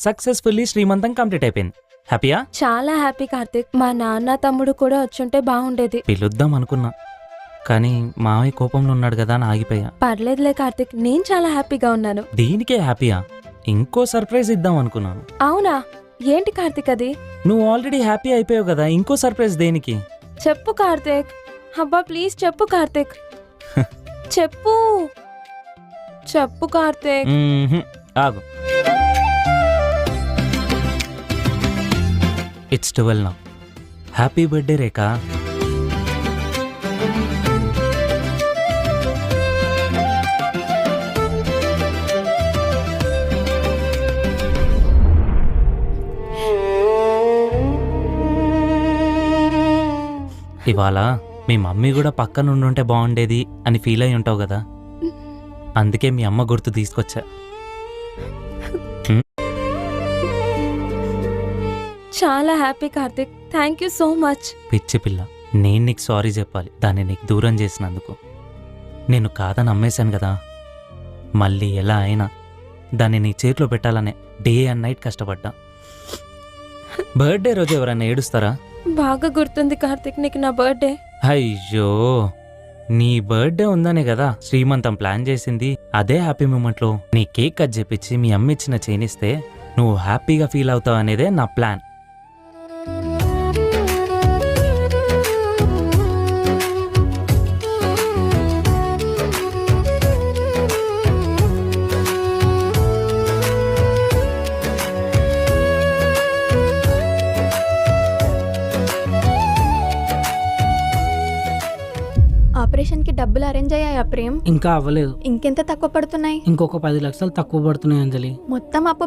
Successfully శ్రీమంతం complete అయిపోయింది. హ్యాపీయా? చాలా హ్యాపీ కార్తిక్. మా నాన్న తమ్ముడు కూడా వచ్చుంటే బాగుండేది. పిలుద్దాం అనుకున్నా, కానీ మావయ్య కోపంలో ఉన్నాడు కదా అని ఆగిపోయా. పర్లేదులే కార్తిక్, నేను చాలా హ్యాపీగా ఉన్నాను. దీనికే హ్యాపీయా? ఇంకో సర్ప్రైజ్ ఇద్దాం అనుకున్నాను. అవునా? ఏంటి కార్తిక్ అది? నువ్వు ఆల్రెడీ హ్యాపీ అయిపోయావు కదా, ఇంకో సర్ప్రైజ్ దేనికి? చెప్పు కార్తిక్. అబ్బా ప్లీజ్ చెప్పు కార్తిక్. చెప్పు చెప్పు కార్తిక్. ఆగు. It's 12 now. హ్యాపీ బర్త్డే రేఖా. ఇవాళ మీ మమ్మీ కూడా పక్కన ఉండుంటే బాగుండేది అని ఫీల్ అయి ఉంటావు కదా, అందుకే మీ అమ్మ గుర్తు తీసుకొచ్చా. చాలా happy Karthik, thank you so much. పిచ్చి పిల్ల, నేను నీకు సారీ చెప్పాలి దాన్ని నీకు దూరం చేసినందుకు. నేను కాదని అమ్మేశాను కదా, మళ్ళీ ఎలా అయినా దాన్ని నీ చేతిలో పెట్టాలనే డే అండ్ నైట్ కష్టపడ్డా. బర్త్డే రోజు ఎవరైనా ఏడుస్తారా? బాగా గుర్తుంది కార్తిక్ నీకు నా బర్త్డే. అయ్యో, నీ బర్త్డే ఉందనే కదా శ్రీమంతం ప్లాన్ చేసింది. అదే హ్యాపీ మూమెంట్లో నీ కేక్ కట్ చేపించి మీ అమ్మ ఇచ్చిన చేనిస్తే నువ్వు హ్యాపీగా ఫీల్ అవుతావు అనేదే నా ప్లాన్. ఆపరేషన్ కి డబ్బులు అరేంజ్ అయ్యాయా ప్రేమ్? ఇంకా అవ్వలేదు. ఇంకెంత తక్కువ పడుతున్నాయి? ఇంకొక 10 లక్షలు తక్కువ పడుతున్నాయి అంజలి. మొత్తం అప్పు